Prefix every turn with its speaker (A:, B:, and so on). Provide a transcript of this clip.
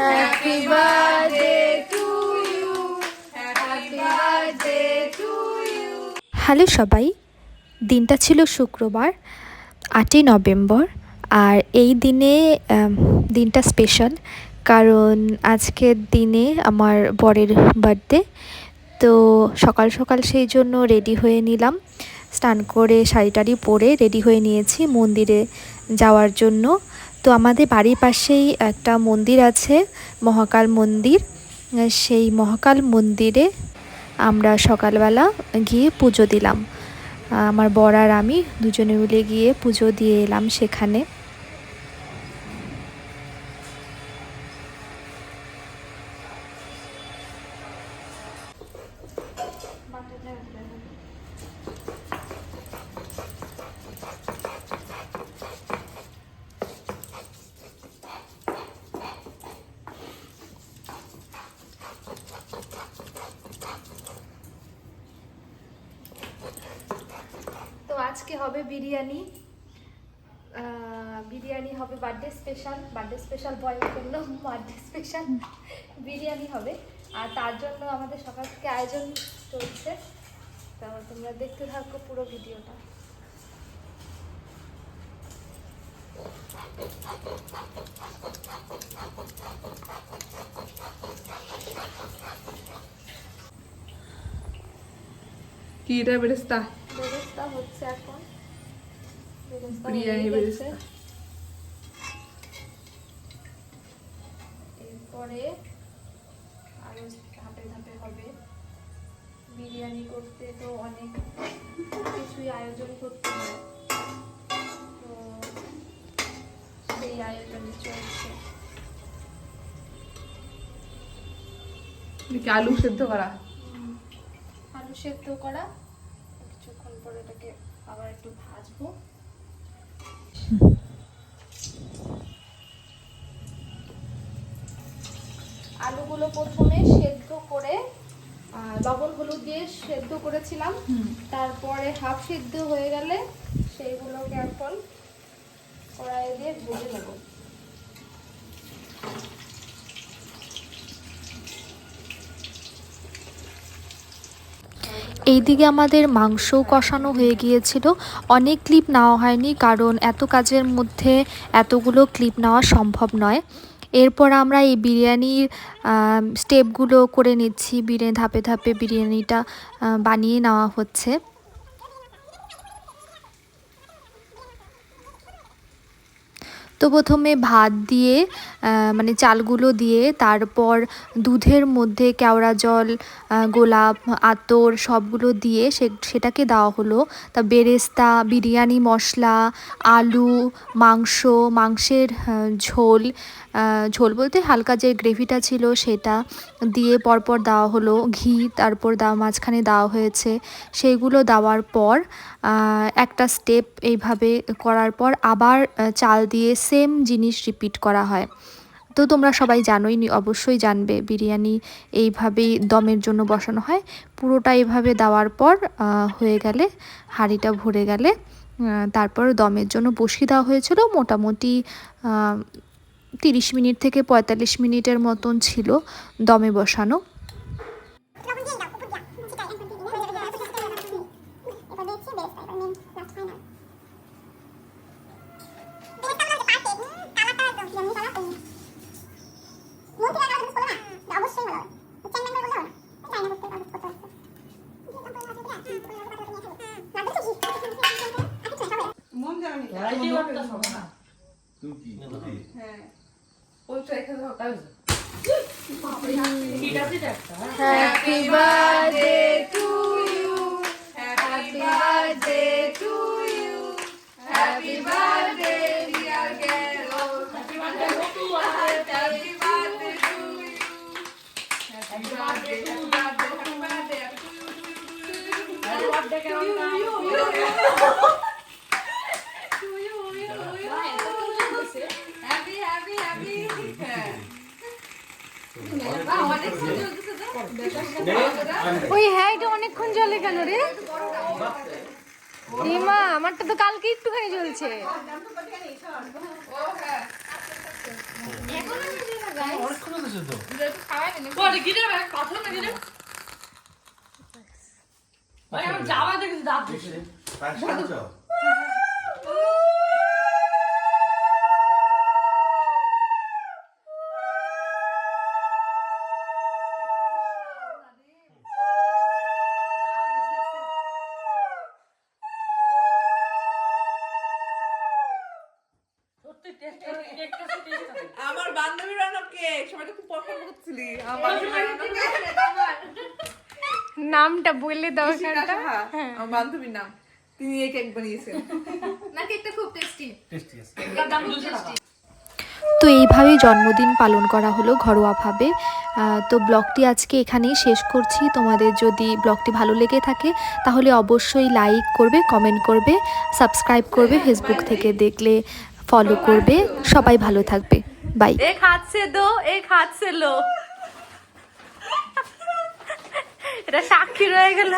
A: Happy birthday to you. Happy birthday to you.
B: Hello সবাই, দিনটা ছিল শুক্রবার 8ই নভেম্বর। আর এই দিনটা স্পেশাল, কারণ আজকের দিনে আমার বরের বার্থডে। তো সকাল সকাল সেই জন্য রেডি হয়ে নিলাম, স্নান করে শাড়ি টাড়ি পরে রেডি হয়ে নিয়েছি মন্দিরে যাওয়ার জন্য। তো আমাদের বাড়ির পাশেই একটা মন্দির আছে, মহাকাল মন্দির। সেই মহাকাল মন্দিরে আমরা সকালবেলা গিয়ে পুজো দিলাম। আমার বর আর আমি দুজনে মিলে গিয়ে পুজো দিয়ে এলাম সেখানে। তো আজকে হবে বিরিয়ানি হবে, বার্থডে স্পেশাল বয়ের জন্য বার্থডে স্পেশাল বিরিয়ানি হবে। আর তার জন্য আমাদের সকাল থেকে আয়োজন চলছে। তো তোমরা দেখতে থাকো পুরো ভিডিওটা।
A: কি রে বেরেস্তা
B: হচ্ছে এখন
A: বিরিয়ানি বেরেস্তা।
B: এরপরে আরো ধাপে ধাপে হবে। বিরিয়ানি করতে তো অনেক কিছুই আয়োজন করতে হয়, তো সেই আয়োজনে চলছে।
A: আলু সেদ্ধ করা,
B: কিছুক্ষণ পরে এটাকে আবার একটু ভাজবো। আলুগুলো প্রথমে সেদ্ধ করে লবণ হলুদ দিয়ে সেদ্ধ করেছিলাম, তারপরে হাফ সেদ্ধ হয়ে গেলে সেইগুলোকে এখন কড়াইয়ে দিয়ে ভেজে নেব। এইদিকে আমাদের মাংস কষানো হয়ে গিয়েছিল। অনেক ক্লিপ নেওয়া হয়নি, কারণ এত কাজের মধ্যে এতগুলো ক্লিপ নেওয়া সম্ভব নয়। এরপর আমরা এই বিরিয়ানির স্টেপগুলো করে নিচ্ছি, ধাপে ধাপে বিরিয়ানিটা বানিয়ে নেওয়া হচ্ছে। তো প্রথমে ভাত দিয়ে মানে চালগুলো দিয়ে, তারপর দুধের মধ্যে কেওড়া জল, গোলাপ, আতর সবগুলো দিয়ে সেটাকে দেওয়া হলো। তা বেরেস্তা, বিরিয়ানি মশলা, আলু, মাংসের ঝোল বলতে হালকা যে গ্রেভিটা ছিল সেটা দিয়ে পরপর দেওয়া হলো। ঘি তারপর মাঝখানে দেওয়া হয়েছে। সেইগুলো দেওয়ার পর একটা স্টেপ এইভাবে করার পর আবার চাল দিয়ে সেম জিনিস রিপিট করা হয়। তো তোমরা সবাই অবশ্যই জানবে বিরিয়ানি এইভাবেই দমের জন্য বসানো হয়। পুরোটা এইভাবে দেওয়ার পর হয়ে গেলে, হাঁড়িটা ভরে গেলে তারপর দমের জন্য বসিয়ে দেওয়া হয়েছিল। মোটামুটি 30 মিনিট থেকে 45 মিনিটের মতন ছিল দমে বসানো।
A: Happy birthday to you. Happy birthday to you. Happy birthday dear Carol. Happy birthday to you. Happy birthday to you. Happy birthday to you. Happy birthday to you. Happy birthday to you. Happy happy happy.
C: ওই হ্যাঁ, এটা অনেকক্ষণ জলে কেন রে? রিমা
A: আমারটা তো কালকে একটুখানি জ্বলছে।
C: আমার বান্ধবী রান্না কেক সবাই খুব পছন্দ করছিলি। আমার
A: নামটা বললে দরকারটা।
C: আমার বান্ধবীর নাম, তিনি এই কেক বানিয়েছেন।
A: না কেকটা খুব টেস্টি।
B: তো এইভাবেই জন্মদিন পালন করা হলো ঘরোয়াভাবে। তো ব্লগটি আজকে এখানেই শেষ করছি। তোমাদের যদি ব্লগটি ভালো লেগে থাকে তাহলে অবশ্যই লাইক করবে, কমেন্ট করবে, সাবস্ক্রাইব করবে, ফেসবুক থেকে দেখলে ফলো করবে। সবাই ভালো থাকবে, বাই।
A: एक हाथ से दो, एक हाथ से लो। এটা সাক্ষী রয়ে গেল।